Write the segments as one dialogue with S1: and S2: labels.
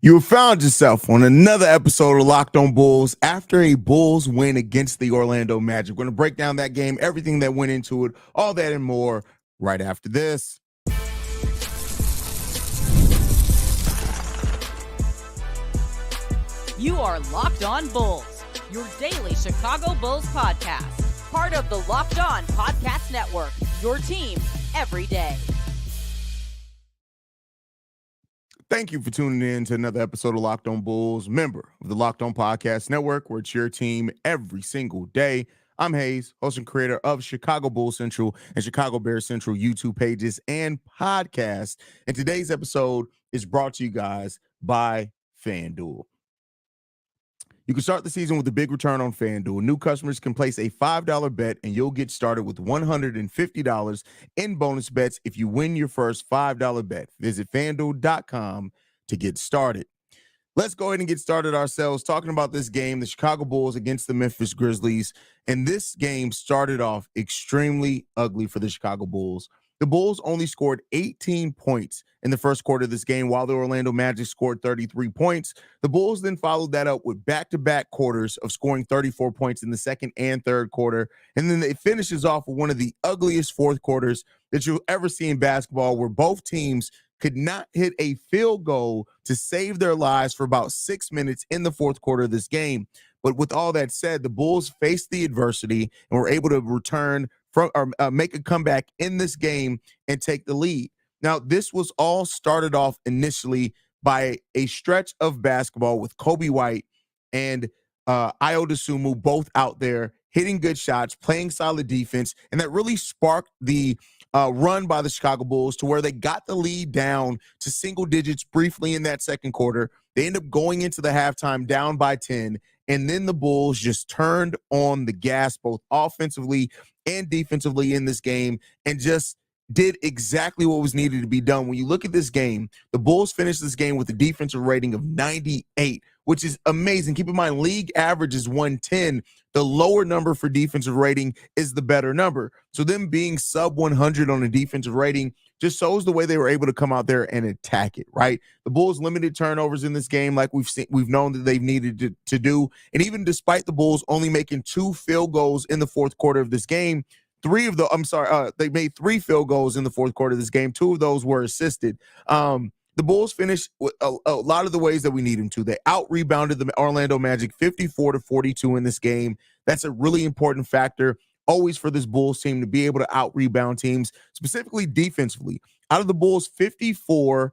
S1: You have found yourself on another episode of Locked on Bulls after a Bulls win against the Orlando Magic. We're going to break down that game, everything that went into it, all that and more right after this.
S2: You are Locked on Bulls, your daily Chicago Bulls podcast. Part of the Locked on Podcast Network, your team every day.
S1: Thank you for tuning in to another episode of Locked on Bulls, member of the Locked on Podcast Network, where it's your team every single day. I'm Haize, host and creator of Chicago Bulls Central and Chicago Bears Central YouTube pages and podcasts. And today's episode is brought to you guys by FanDuel. You can start the season with a big return on FanDuel. New customers can place a $5 bet and you'll get started with $150 in bonus bets if you win your first $5 bet. Visit FanDuel.com to get started. Let's go ahead and get started ourselves talking about this game, the Chicago Bulls against the Memphis Grizzlies. And this game started off extremely ugly for the Chicago Bulls. The Bulls only scored 18 points in the first quarter of this game, while the Orlando Magic scored 33 points. The Bulls then followed that up with back-to-back quarters of scoring 34 points in the second and third quarter. And then it finishes off with one of the ugliest fourth quarters that you'll ever see in basketball, where both teams could not hit a field goal to save their lives for about 6 minutes in the fourth quarter of this game. But with all that said, the Bulls faced the adversity and were able to return from or make a comeback in this game and take the lead. Now, this was all started off initially by a stretch of basketball with Coby White and Ayo Dosunmu both out there hitting good shots, playing solid defense, and that really sparked the run by the Chicago Bulls to where they got the lead down to single digits briefly in that second quarter. They end up going into the halftime down by 10, and then the Bulls just turned on the gas both offensively and defensively in this game and just did exactly what was needed to be done. When you look at this game, the Bulls finished this game with a defensive rating of 98, which is amazing. Keep in mind, league average is 110. The lower number for defensive rating is the better number. So them being sub 100 on a defensive rating just shows the way they were able to come out there and attack it, right? The Bulls limited turnovers in this game like we've known that they've needed to do. And even despite the Bulls only making 2 field goals in the fourth quarter of this game, they made 3 field goals in the fourth quarter of this game. 2 of those were assisted. The Bulls finished with a lot of the ways that we need them to. They out-rebounded the Orlando Magic 54-42 in this game. That's a really important factor always for this Bulls team to be able to out-rebound teams, specifically defensively. Out of the Bulls' 54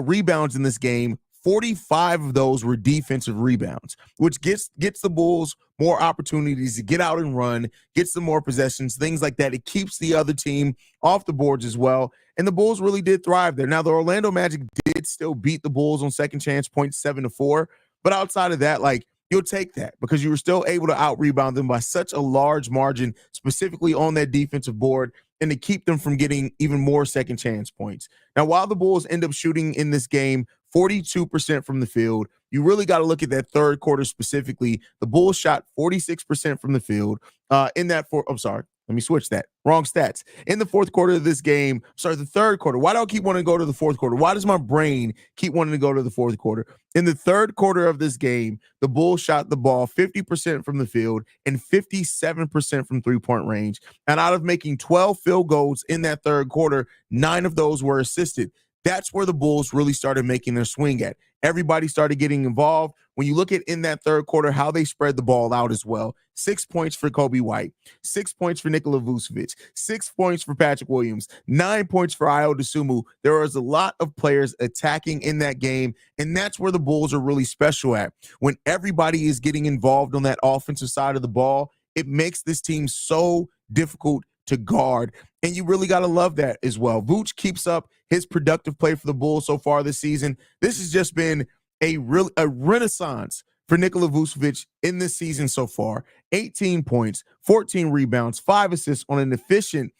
S1: rebounds in this game, 45 of those were defensive rebounds, which gets the Bulls more opportunities to get out and run, gets them more possessions, things like that. It keeps the other team off the boards as well. And the Bulls really did thrive there. Now, the Orlando Magic did still beat the Bulls on second chance points 7-4. But outside of that, you'll take that because you were still able to out-rebound them by such a large margin, specifically on that defensive board, and to keep them from getting even more second chance points. Now, while the Bulls end up shooting in this game 42% from the field, you really got to look at that third quarter specifically. The Bulls shot 46% from the field let me switch that. Wrong stats. In the fourth quarter of this game, the third quarter. Why do I keep wanting to go to the fourth quarter? Why does my brain keep wanting to go to the fourth quarter? In the third quarter of this game, the Bulls shot the ball 50% from the field and 57% from three-point range. And out of making 12 field goals in that third quarter, 9 of those were assisted. That's where the Bulls really started making their swing at. Everybody started getting involved. When you look at in that third quarter, how they spread the ball out as well. 6 points for Coby White, 6 points for Nikola Vucevic, 6 points for Patrick Williams, 9 points for Ayo Dosunmu. There was a lot of players attacking in that game, and that's where the Bulls are really special at. When everybody is getting involved on that offensive side of the ball, it makes this team so difficult to guard, and you really got to love that as well. Vooch keeps up his productive play for the Bulls so far this season. This has just been a renaissance for Nikola Vucevic in this season so far. 18 points, 14 rebounds, 5 assists on an efficient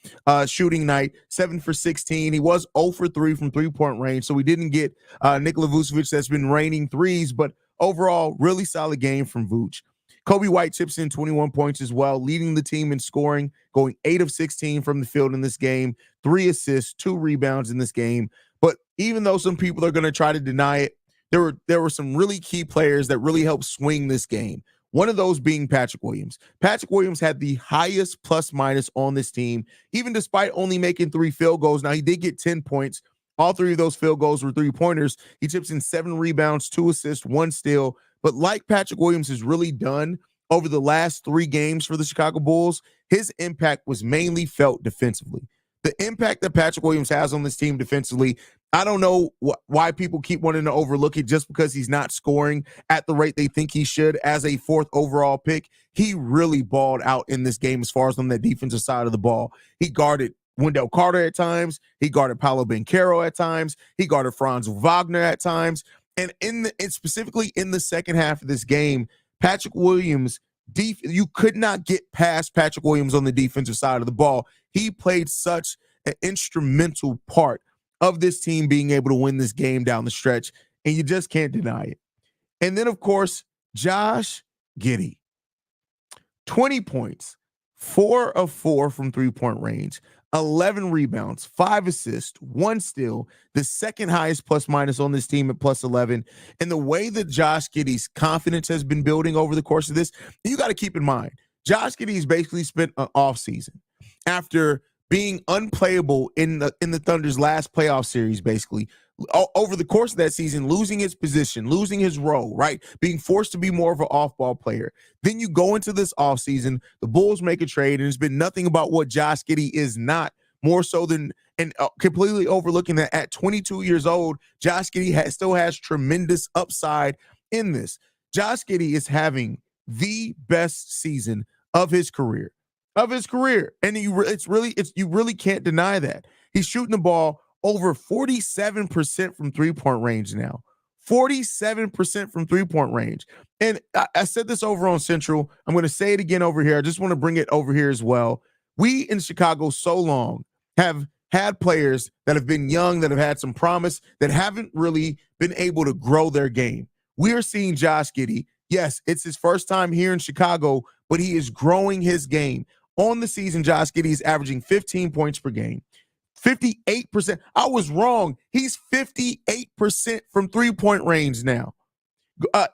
S1: shooting night, 7 for 16. He was 0 for 3 from three-point range, so we didn't get Nikola Vucevic that's been raining threes, but overall, really solid game from Vooch. Coby White chips in 21 points as well, leading the team in scoring, going 8 of 16 from the field in this game, 3 assists, 2 rebounds in this game. But even though some people are going to try to deny it, there were some really key players that really helped swing this game. One of those being Patrick Williams. Patrick Williams had the highest plus minus on this team, even despite only making 3 field goals. Now, he did get 10 points. All 3 of those field goals were 3-pointers. He chips in 7 rebounds, 2 assists, 1 steal. But like Patrick Williams has really done over the last 3 games for the Chicago Bulls, his impact was mainly felt defensively. The impact that Patrick Williams has on this team defensively, I don't know why people keep wanting to overlook it just because he's not scoring at the rate they think he should as a 4th overall pick. He really balled out in this game as far as on the defensive side of the ball. He guarded Wendell Carter at times. He guarded Paolo Banchero at times. He guarded Franz Wagner at times. And specifically in the second half of this game, Patrick Williams, you could not get past Patrick Williams on the defensive side of the ball. He played such an instrumental part of this team being able to win this game down the stretch, and you just can't deny it. And then, of course, Josh Giddey. 20 points, 4 of 4 from 3-point range, 11 rebounds, 5 assists, 1 steal, the second highest plus minus on this team at plus 11. And the way that Josh Giddey's confidence has been building over the course of this, you got to keep in mind, Josh Giddey's basically spent an offseason after being unplayable in the Thunder's last playoff series, basically. Over the course of that season, losing his position, losing his role, right? Being forced to be more of an off-ball player. Then you go into this offseason, the Bulls make a trade, and it's been nothing about what Josh Giddey is not, more so than, and completely overlooking that at 22 years old, Josh Giddey still has tremendous upside in this. Josh Giddey is having the best season of his career. And you really can't deny that. He's shooting the ball over 47% from 3-point range now. 47% from 3-point range. And I said this over on Central. I'm going to say it again over here. I just want to bring it over here as well. We in Chicago so long have had players that have been young, that have had some promise, that haven't really been able to grow their game. We are seeing Josh Giddey. Yes, it's his first time here in Chicago, but he is growing his game. On the season, Josh Giddey is averaging 15 points per game. 58%. I was wrong. He's 58% from 3-point range now.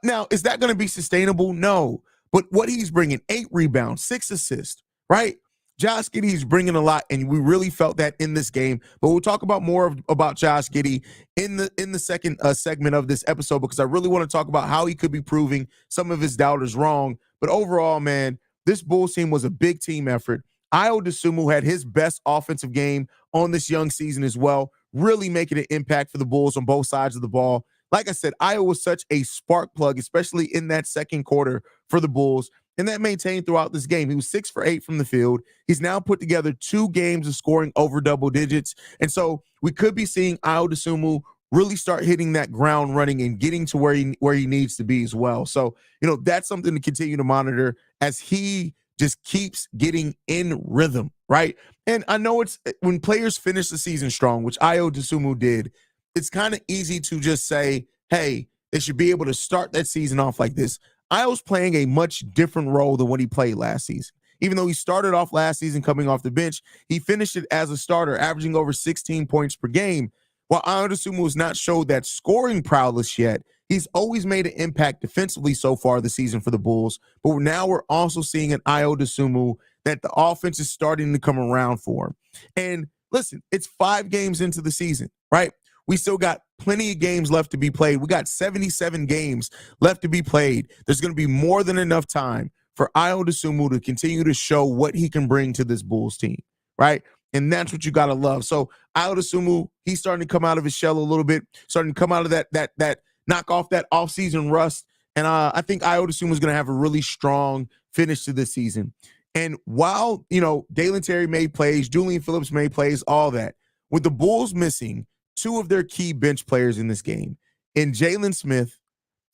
S1: Now, is that going to be sustainable? No. But what he's bringing, 8 rebounds, 6 assists, right? Josh Giddey is bringing a lot, and we really felt that in this game. But we'll talk about more about Josh Giddey in the second segment of this episode, because I really want to talk about how he could be proving some of his doubters wrong. But overall, man, this Bulls team was a big team effort. Ayo Dosunmu had his best offensive game on this young season as well, really making an impact for the Bulls on both sides of the ball. Like I said, Ayo was such a spark plug, especially in that second quarter for the Bulls, and that maintained throughout this game. He was 6 for 8 from the field. He's now put together 2 games of scoring over double digits, and so we could be seeing Ayo Dosunmu really start hitting that ground running and getting to where he needs to be as well. So, that's something to continue to monitor as he just keeps getting in rhythm, right? And I know it's when players finish the season strong, which Ayo Dosunmu did, it's kind of easy to just say, hey, they should be able to start that season off like this. Ayo's playing a much different role than what he played last season. Even though he started off last season coming off the bench, he finished it as a starter, averaging over 16 points per game. While Ayo Dosunmu has not showed that scoring prowess yet, he's always made an impact defensively so far this season for the Bulls. But now we're also seeing an Ayo Dosunmu that the offense is starting to come around for him. And listen, it's 5 games into the season, right? We still got plenty of games left to be played. We got 77 games left to be played. There's going to be more than enough time for Ayo Dosunmu to continue to show what he can bring to this Bulls team, right? And that's what you got to love. So Ayo Dosunmu, he's starting to come out of his shell a little bit, starting to come out of that knock off that offseason rust. And I think Ayo Dosunmu is going to have a really strong finish to this season. And while, Dalen Terry made plays, Julian Phillips made plays, all that, with the Bulls missing 2 of their key bench players in this game, in Jalen Smith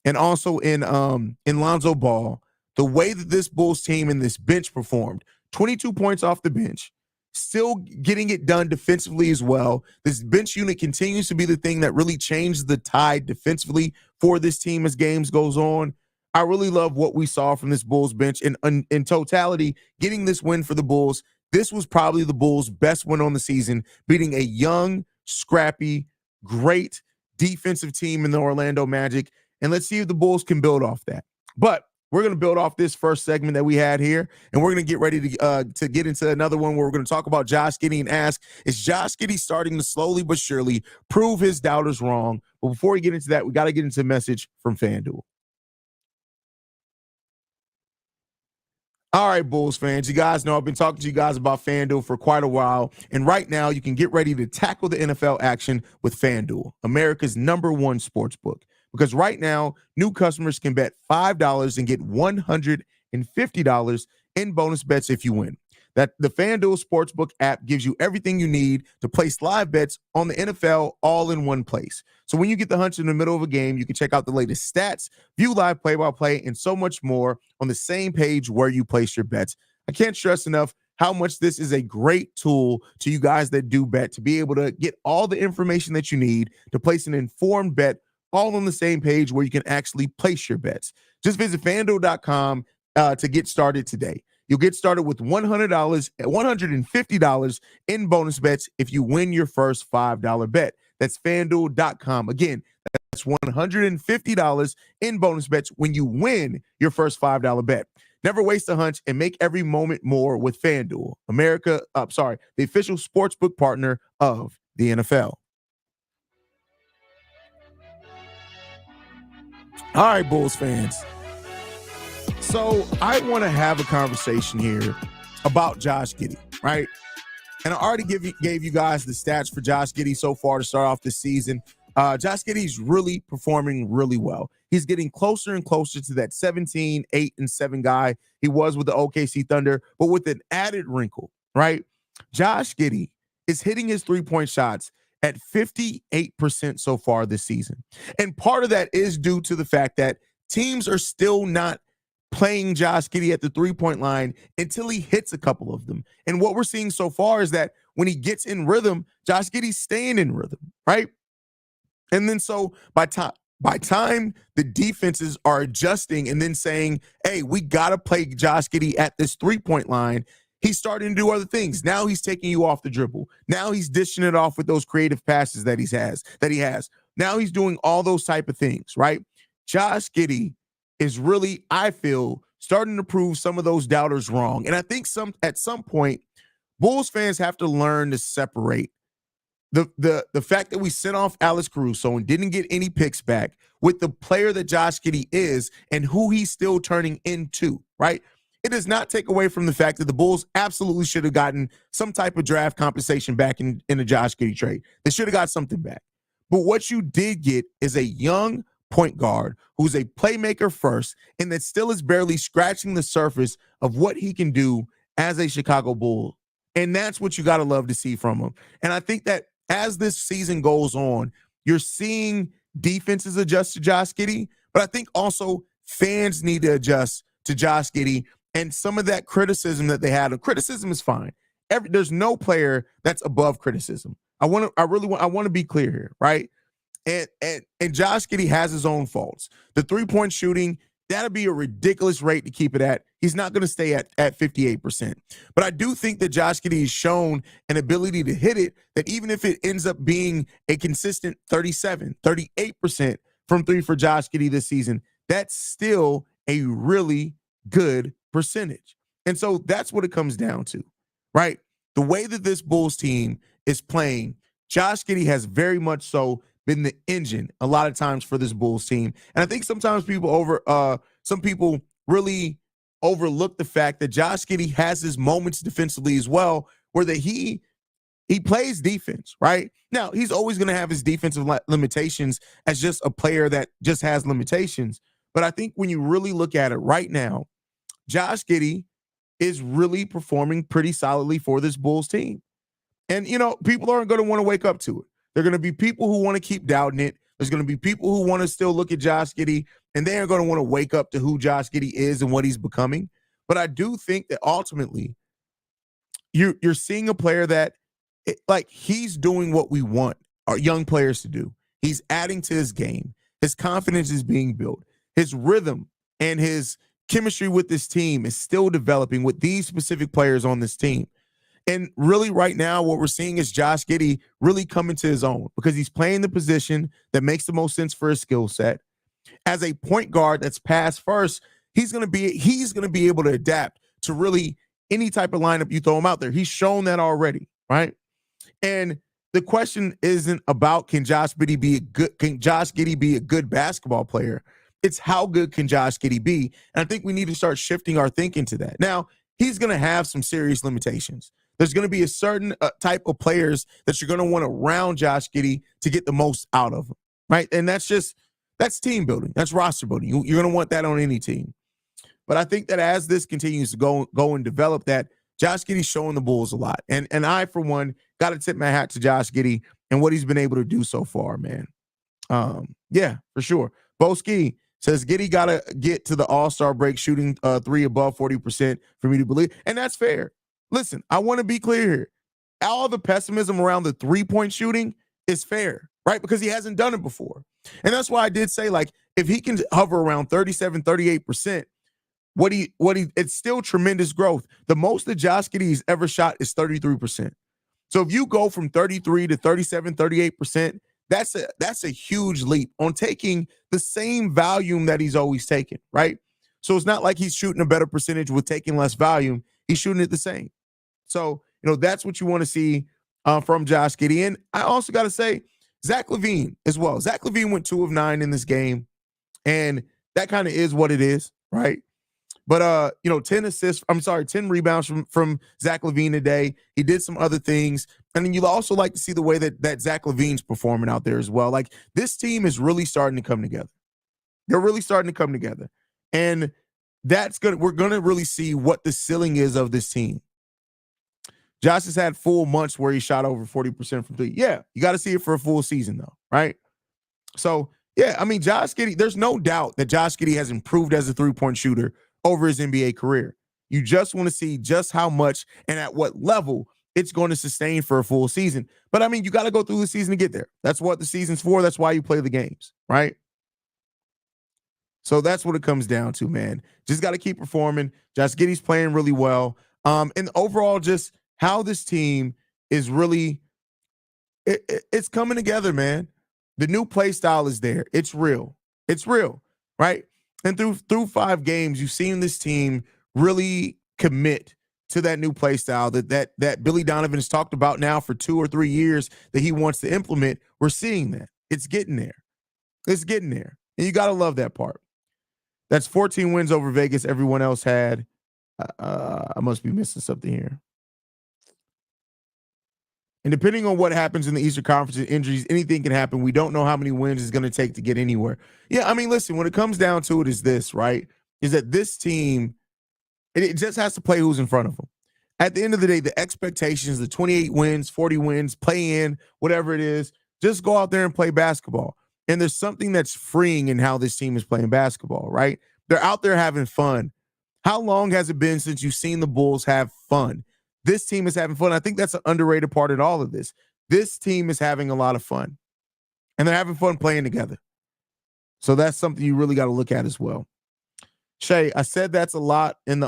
S1: and also in Lonzo Ball, the way that this Bulls team and this bench performed, 22 points off the bench, still getting it done defensively as well. This bench unit continues to be the thing that really changed the tide defensively for this team as games goes on. I really love what we saw from this Bulls bench. And in totality, getting this win for the Bulls, this was probably the Bulls' best win on the season, beating a young, scrappy, great defensive team in the Orlando Magic, and let's see if the Bulls can build off that. But we're going to build off this first segment that we had here, and we're going to get ready to get into another one where we're going to talk about Josh Giddey and ask, is Josh Giddey starting to slowly but surely prove his doubters wrong? But before we get into that, we got to get into a message from FanDuel. All right, Bulls fans, you guys know I've been talking to you guys about FanDuel for quite a while, and right now you can get ready to tackle the NFL action with FanDuel, America's #1 sportsbook. Because right now, new customers can bet $5 and get $150 in bonus bets if you win. That the FanDuel Sportsbook app gives you everything you need to place live bets on the NFL all in one place. So when you get the hunch in the middle of a game, you can check out the latest stats, view live play-by-play, and so much more on the same page where you place your bets. I can't stress enough how much this is a great tool to you guys that do bet, to be able to get all the information that you need to place an informed bet all on the same page where you can actually place your bets. Just visit FanDuel.com to get started today. You'll get started with $150 in bonus bets if you win your first $5 bet. That's FanDuel.com. Again, that's $150 in bonus bets when you win your first $5 bet. Never waste a hunch and make every moment more with FanDuel, the official sportsbook partner of the NFL. All right, Bulls fans. So I want to have a conversation here about Josh Giddey, right? And I already gave you guys the stats for Josh Giddey so far to start off this season. Josh Giddey's really performing really well. He's getting closer and closer to that 17, 8, and 7 guy he was with the OKC Thunder, but with an added wrinkle, right? Josh Giddey is hitting his three-point shots at 58% so far this season. And part of that is due to the fact that teams are still not playing Josh Giddey at the three-point line until he hits a couple of them. And what we're seeing so far is that when he gets in rhythm, Josh Giddey's staying in rhythm, right? And then so by time the defenses are adjusting and then saying, hey, we got to play Josh Giddey at this three-point line, he's starting to do other things. Now he's taking you off the dribble. Now he's dishing it off with those creative passes that he has. Now he's doing all those type of things, right? Josh Giddey is really, I feel, starting to prove some of those doubters wrong. And I think at some point, Bulls fans have to learn to separate the fact that we sent off Alex Caruso and didn't get any picks back with the player that Josh Giddey is and who he's still turning into, right? It does not take away from the fact that the Bulls absolutely should have gotten some type of draft compensation back in the Josh Giddey trade. They should have got something back. But what you did get is a young point guard who's a playmaker first and that still is barely scratching the surface of what he can do as a Chicago Bull. And that's what you got to love to see from him. And I think that as this season goes on, you're seeing defenses adjust to Josh Giddey, but I think also fans need to adjust to Josh Giddey and some of that criticism that they had. Criticism is fine. There's no player that's above criticism. I want to be clear here, right? And Josh Giddey has his own faults. The three-point shooting, that'll be a ridiculous rate to keep it at. He's not going to stay at 58%. But I do think that Josh Giddey has shown an ability to hit it, that even if it ends up being a consistent 37, 38% from three for Josh Giddey this season, that's still a really good percentage. And so that's what it comes down to, right? The way that this Bulls team is playing, Josh Giddey has very much so been the engine a lot of times for this Bulls team. And I think sometimes some people really overlook the fact that Josh Giddey has his moments defensively as well, where that he plays defense, right? Now, he's always going to have his defensive limitations as just a player that just has limitations. But I think when you really look at it right now, Josh Giddey is really performing pretty solidly for this Bulls team. And, people aren't going to want to wake up to it. There are going to be people who want to keep doubting it. There's going to be people who want to still look at Josh Giddey, and they are going to want to wake up to who Josh Giddey is and what he's becoming. But I do think that ultimately you're seeing a player that, he's doing what we want our young players to do. He's adding to his game. His confidence is being built. His rhythm and his chemistry with this team is still developing with these specific players on this team. And really right now, what we're seeing is Josh Giddey really coming to his own because he's playing the position that makes the most sense for his skill set. As a point guard that's pass first, he's gonna be able to adapt to really any type of lineup you throw him out there. He's shown that already, right? And the question isn't about can Josh Giddey be a good basketball player? It's how good can Josh Giddey be? And I think we need to start shifting our thinking to that. Now, he's going to have some serious limitations. There's going to be a certain type of players that you're going to want around Josh Giddey to get the most out of him, right? And that's team building. That's roster building. You're going to want that on any team. But I think that as this continues to go and develop, that Josh Giddey's showing the Bulls a lot. And I, for one, got to tip my hat to Josh Giddey and what he's been able to do so far, man. Yeah, for sure. Boski says Giddey got to get to the All-Star break shooting 3 above 40% for me to believe. And that's fair. Listen, I want to be clear here. All the pessimism around the three-point shooting is fair, right? Because he hasn't done it before. And that's why I did say, like, if he can hover around 37, 38%, it's still tremendous growth. The most that Josh Giddey's ever shot is 33%. So if you go from 33 to 37, 38%, that's a huge leap on taking the same volume that he's always taken, right? So it's not like he's shooting a better percentage with taking less volume. He's shooting it the same. So, that's what you want to see from Josh Giddey. And I also got to say, Zach LaVine as well. Zach LaVine went 2 of 9 in this game, and that kind of is what it is, right? But 10 rebounds from Zach LaVine today. He did some other things. And then you also like to see the way that Zach LaVine's performing out there as well. Like, this team is really starting to come together. They're really starting to come together. And we're gonna really see what the ceiling is of this team. Josh has had full months where he shot over 40% from 3. Yeah, you got to see it for a full season though, right? So yeah, I mean, Josh Giddey, there's no doubt that Josh Giddey has improved as a 3-point shooter over his NBA career. You just want to see just how much and at what level it's going to sustain for a full season. But I mean, you got to go through the season to get there. That's what the season's for. That's why you play the games, right? So that's what it comes down to, man. Just got to keep performing. Josh Giddey's playing really well. And overall, just how this team is really, it's coming together, man. The new play style is there. It's real. It's real, right? And through 5 games, you've seen this team really commit to that new play style that Billy Donovan has talked about now for 2 or 3 years that he wants to implement. We're seeing that. It's getting there. It's getting there. And you got to love that part. That's 14 wins over Vegas. Everyone else had. I must be missing something here. And depending on what happens in the Eastern Conference and injuries, anything can happen. We don't know how many wins it's going to take to get anywhere. Yeah, I mean, listen, when it comes down to it is this, right? Is that this team, it just has to play who's in front of them. At the end of the day, the expectations, the 28 wins, 40 wins, play in, whatever it is, just go out there and play basketball. And there's something that's freeing in how this team is playing basketball, right? They're out there having fun. How long has it been since you've seen the Bulls have fun? This team is having fun. I think that's an underrated part in all of this. This team is having a lot of fun, and they're having fun playing together. So that's something you really got to look at as well. Shay, I said that's a lot in the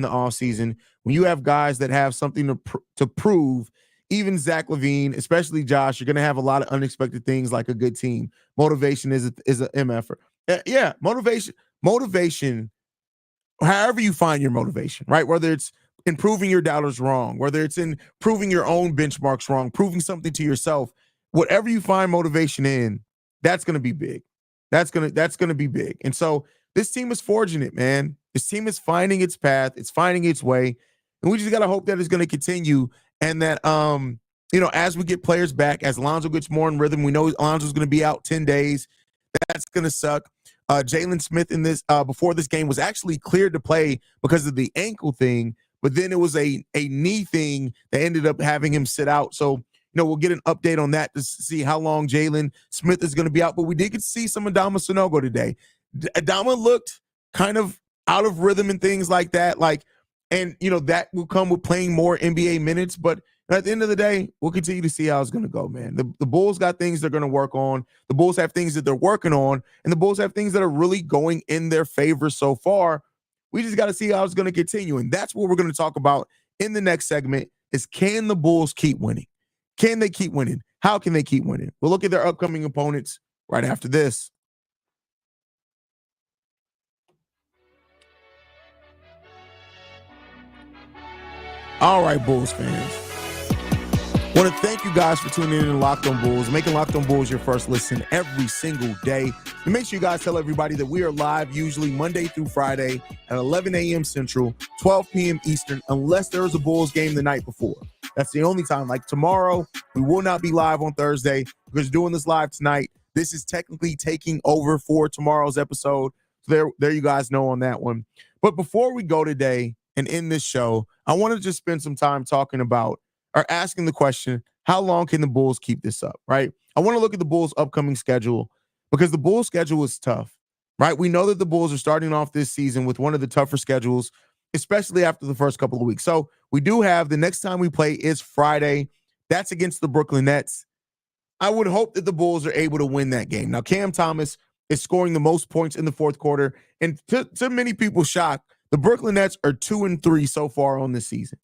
S1: off season. When you have guys that have something to prove, even Zach LaVine, especially Josh, you're going to have a lot of unexpected things like a good team. Motivation is an MF. Yeah, motivation. However you find your motivation, right? Whether it's improving your dollars wrong, whether it's in proving your own benchmarks wrong, proving something to yourself, whatever you find motivation in, that's going to be big. That's going to be big. And so this team is forging it, man. This team is finding its path. It's finding its way. And we just got to hope that it's going to continue. And that, as we get players back, as Alonzo gets more in rhythm, we know Alonzo's going to be out 10 days. That's going to suck. Jalen Smith in this before this game was actually cleared to play because of the ankle thing, but then it was a knee thing that ended up having him sit out. So, we'll get an update on that to see how long Jalen Smith is going to be out. But we did get to see some Adama Sanogo today. Adama looked kind of out of rhythm and things like that. That will come with playing more NBA minutes. But at the end of the day, we'll continue to see how it's going to go, man. The Bulls got things they're going to work on. The Bulls have things that they're working on. And the Bulls have things that are really going in their favor so far. We just got to see how it's going to continue. And that's what we're going to talk about in the next segment is, can the Bulls keep winning? Can they keep winning? How can they keep winning? We'll look at their upcoming opponents right after this. All right, Bulls fans. Want to thank you guys for tuning in to Locked On Bulls, making Locked On Bulls your first listen every single day. And make sure you guys tell everybody that we are live usually Monday through Friday at 11 a.m. Central, 12 p.m. Eastern, unless there is a Bulls game the night before. That's the only time. Like tomorrow, we will not be live on Thursday because doing this live tonight, this is technically taking over for tomorrow's episode. So there you guys know on that one. But before we go today and end this show, I want to just spend some time talking about or asking the question, how long can the Bulls keep this up, right? I want to look at the Bulls' upcoming schedule because the Bulls' schedule is tough, right? We know that the Bulls are starting off this season with one of the tougher schedules, especially after the first couple of weeks. So we do have the next time we play is Friday. That's against the Brooklyn Nets. I would hope that the Bulls are able to win that game. Now, Cam Thomas is scoring the most points in the fourth quarter. And to many people's shock, the Brooklyn Nets are 2-3 so far on this season.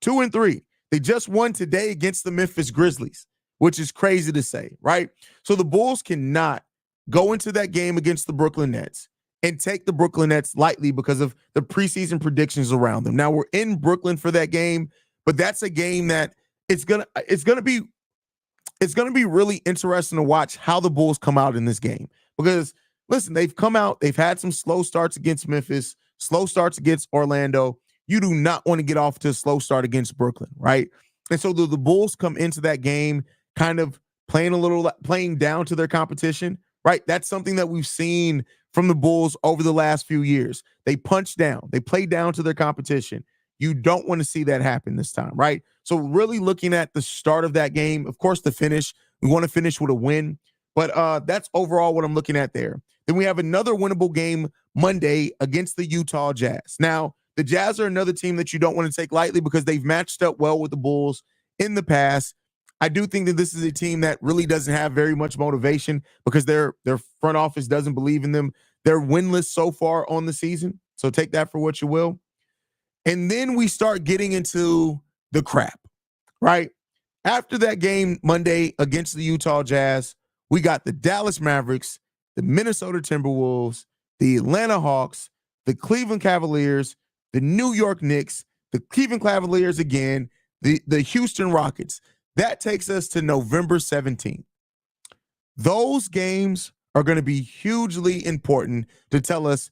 S1: 2-3. They just won today against the Memphis Grizzlies, which is crazy to say, right? So the Bulls cannot go into that game against the Brooklyn Nets and take the Brooklyn Nets lightly because of the preseason predictions around them. Now we're in Brooklyn for that game, but that's a game that it's gonna be really interesting to watch how the Bulls come out in this game. Because listen, they've come out, they've had some slow starts against Memphis, slow starts against Orlando. You do not want to get off to a slow start against Brooklyn, right? And so the Bulls come into that game kind of playing down to their competition, right? That's something that we've seen from the Bulls over the last few years. They punch down, they play down to their competition. You don't want to see that happen this time, right? So really looking at the start of that game, of course, the finish, we want to finish with a win, but that's overall what I'm looking at there. Then we have another winnable game Monday against the Utah Jazz. Now, the Jazz are another team that you don't want to take lightly because they've matched up well with the Bulls in the past. I do think that this is a team that really doesn't have very much motivation because their front office doesn't believe in them. They're winless so far on the season, so take that for what you will. And then we start getting into the crap, right? After that game Monday against the Utah Jazz, we got the Dallas Mavericks, the Minnesota Timberwolves, the Atlanta Hawks, the Cleveland Cavaliers, the New York Knicks, the Cleveland Cavaliers again, the Houston Rockets. That takes us to November 17th. Those games are going to be hugely important to tell us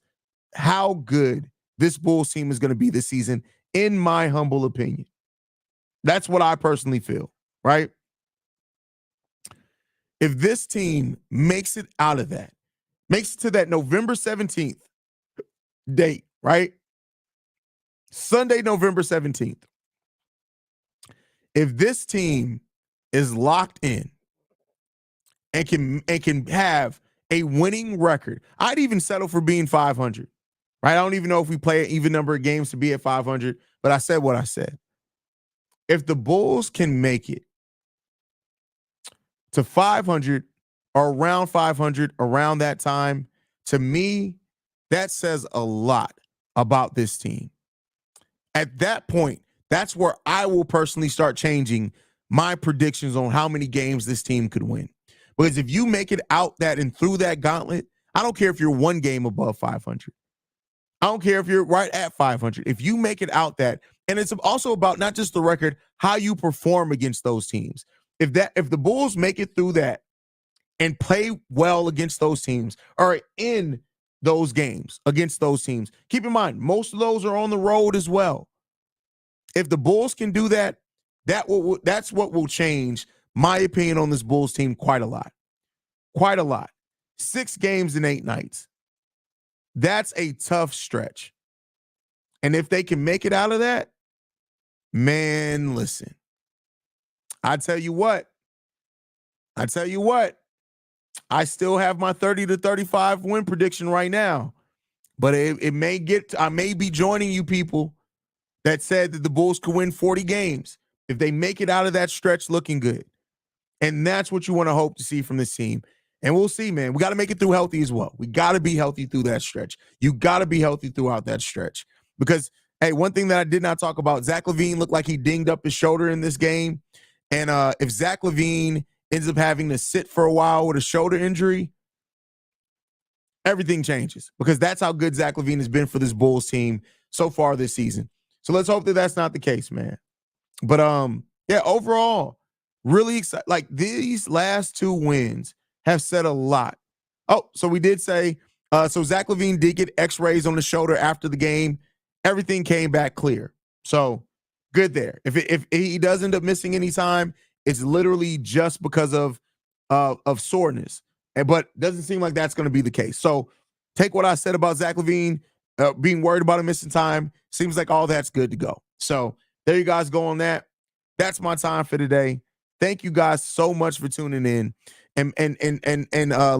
S1: how good this Bulls team is going to be this season, in my humble opinion. That's what I personally feel, right? If this team makes it out of that, makes it to that November 17th date, right? Sunday, November 17th. If this team is locked in and can have a winning record, I'd even settle for being 500. Right? I don't even know if we play an even number of games to be at 500, but I said what I said. If the Bulls can make it to 500 or around 500 around that time, to me, that says a lot about this team. At that point, that's where I will personally start changing my predictions on how many games this team could win. Because if you make it out that and through that gauntlet, I don't care if you're one game above 500. I don't care if you're right at 500. If you make it out that, and it's also about not just the record, how you perform against those teams. If the Bulls make it through that and play well against those teams, or in those games against those teams, keep in mind, most of those are on the road as well. If the Bulls can do that, that's what will change my opinion on this Bulls team quite a lot. Quite a lot. 6 games in 8 nights. That's a tough stretch. And if they can make it out of that, man, listen. I tell you what. I still have my 30 to 35 win prediction right now. But I may be joining you people that said that the Bulls could win 40 games if they make it out of that stretch looking good. And that's what you want to hope to see from this team. And we'll see, man. We got to make it through healthy as well. We got to be healthy through that stretch. You got to be healthy throughout that stretch. Because Hey, one thing that I did not talk about, Zach LaVine looked like he dinged up his shoulder in this game. And if Zach LaVine ends up having to sit for a while with a shoulder injury, everything changes because that's how good Zach LaVine has been for this Bulls team so far this season. So let's hope that that's not the case, man. But yeah, overall, really excited. Like these last 2 wins have said a lot. Oh, so we did say, so Zach LaVine did get x-rays on the shoulder after the game. Everything came back clear. So good there. If he does end up missing any time, it's literally just because of soreness. But doesn't seem like that's going to be the case. So take what I said about Zach LaVine being worried about him missing time. Seems like all that's good to go. So there you guys go on that. That's my time for today. Thank you guys so much for tuning in and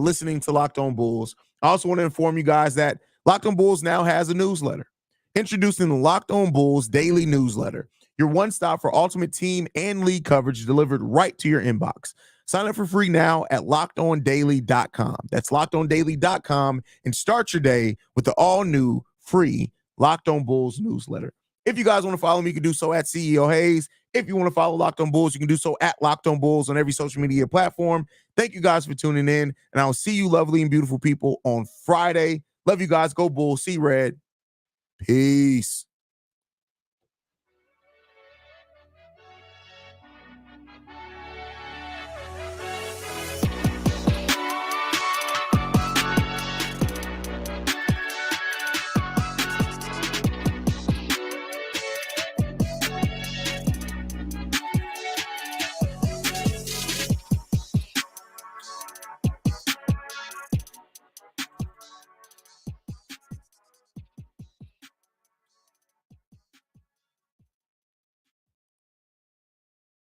S1: listening to Locked On Bulls. I also want to inform you guys that Locked On Bulls now has a newsletter. Introducing the Locked On Bulls daily newsletter, your one stop for ultimate team and league coverage delivered right to your inbox. Sign up for free now at lockedondaily.com. That's lockedondaily.com and start your day with the all new free Locked On Bulls newsletter. If you guys want to follow me, you can do so at CEO Haize. If you want to follow Locked On Bulls, you can do so at Locked On Bulls on every social media platform. Thank you guys for tuning in, and I'll see you lovely and beautiful people on Friday. Love you guys. Go Bulls. See red. Peace.